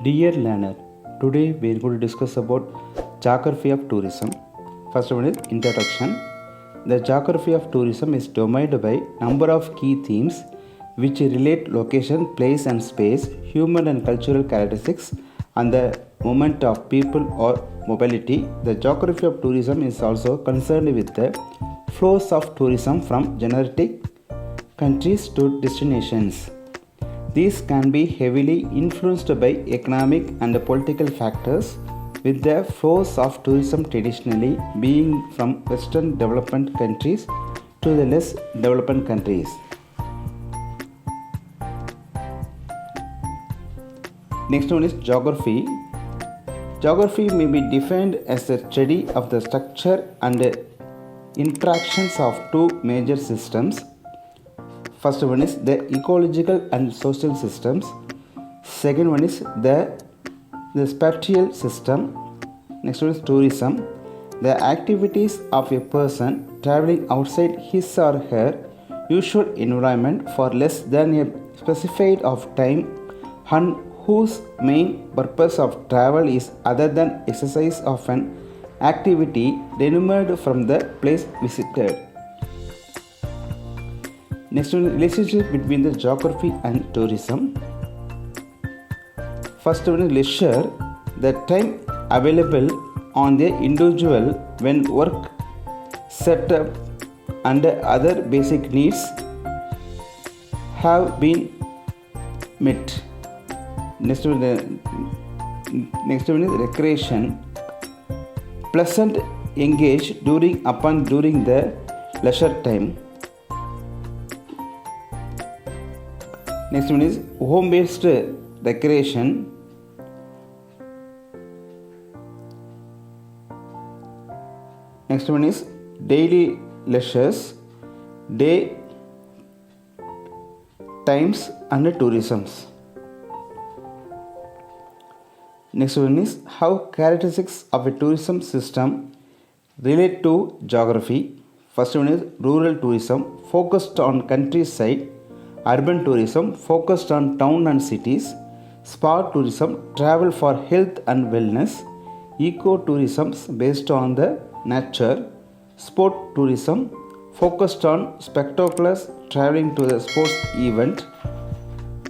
Dear learner, today we are going to discuss about geography of tourism. First one is introduction. The geography of tourism is dominated by number of key themes which relate location, place and space, human and cultural characteristics, and the movement of people or mobility. The geography of tourism is also concerned with the flows of tourism from generic countries to destinations. These can be heavily influenced by economic and political factors, with the flows of tourism traditionally being from Western development countries to the less developed countries. Next one is geography. Geography may be defined as the study of the structure and interactions of two major systems. First one is the ecological and social systems. Second one is the spatial system. Next one is tourism. The activities of a person traveling outside his or her usual environment for less than a specified of time and whose main purpose of travel is other than exercise of an activity removed from the place visited. Next one, relationship between the geography and tourism. First one is leisure, the time available on the individual when work, set up and other basic needs have been met. Next one is recreation, pleasant engage during the leisure time. Next one is home-based recreation. Next one is daily leisures, day times and tourisms. Next one is how characteristics of a tourism system relate to geography. First one is rural tourism focused on countryside. Urban tourism focused on town and cities, spa tourism travel for health and wellness, eco-tourism based on the nature, sport tourism focused on spectaculars traveling to the sports event.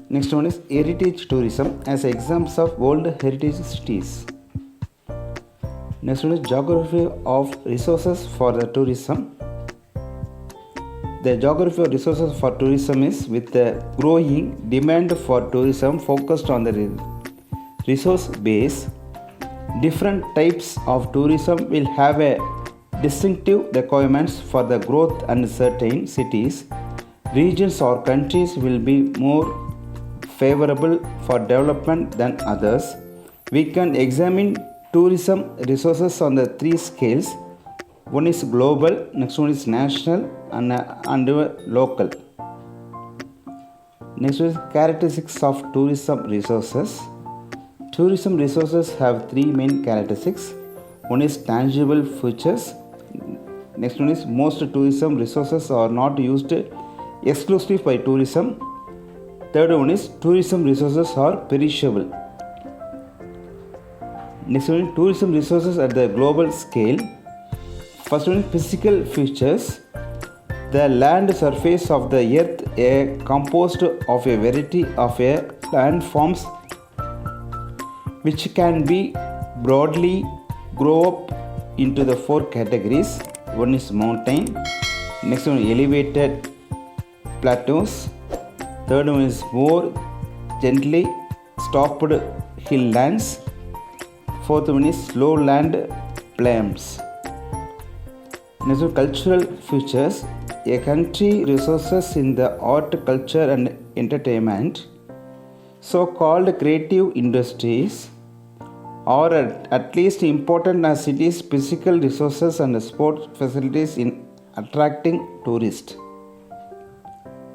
Next one is heritage tourism as examples of world heritage cities. Next one is geography of resources for the tourism. The geography of resources for tourism is with the growing demand for tourism focused on the resource base. Different types of tourism will have a distinctive requirements for the growth and certain cities, regions or countries will be more favorable for development than others. We can examine tourism resources on the three scales. One is global, next one is national and local. Next is characteristics of tourism resources. Tourism resources have three main characteristics. One is tangible features. Next one is most tourism resources are not used exclusively by tourism. Third one is tourism resources are perishable. Next one is tourism resources at the global scale. First one, physical features. The land surface of the earth is composed of a variety of landforms which can be broadly grouped up into the four categories. One is mountain, next one elevated plateaus, third one is more gently sloped hilllands, fourth one is lowland plains. Next one, cultural features. A country resources in the art, culture and entertainment. So-called creative industries are at least important as cities' physical resources and sport facilities in attracting tourists.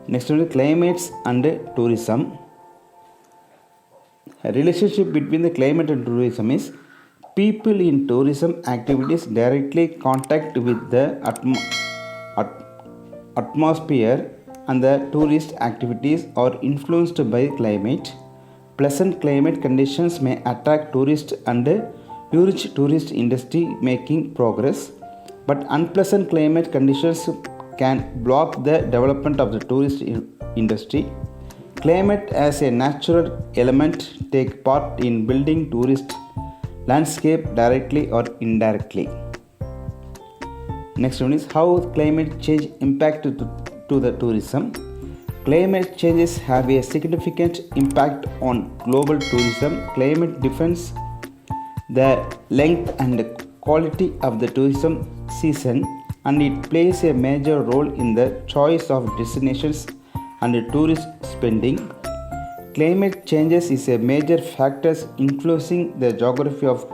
Next one, climates and tourism. A relationship between the climate and tourism is people in tourism activities directly contact with the atmosphere and the tourist activities are influenced by climate. Pleasant climate conditions may attract tourists and encourage tourist industry making progress, but unpleasant climate conditions can block the development of the tourist industry. Climate as a natural element take part in building tourist landscape directly or indirectly. Next one is how climate change impact to the tourism. Climate changes have a significant impact on global tourism. Climate defines the length and quality of the tourism season, and it plays a major role in the choice of destinations and tourist spending. Climate changes is a major factor influencing the geography of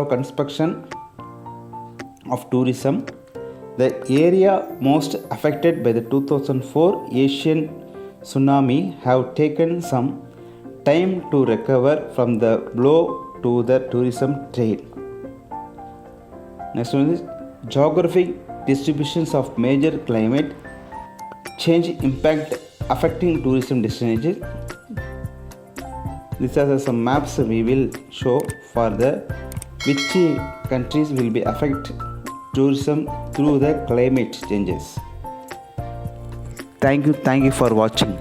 construction of tourism. The area most affected by the 2004 Asian tsunami have taken some time to recover from the blow to the tourism trade. Next one is geographic distributions of major climate change impact affecting tourism destinations. These are some maps we will show for the which countries will be affect tourism through the climate changes. Thank you for watching.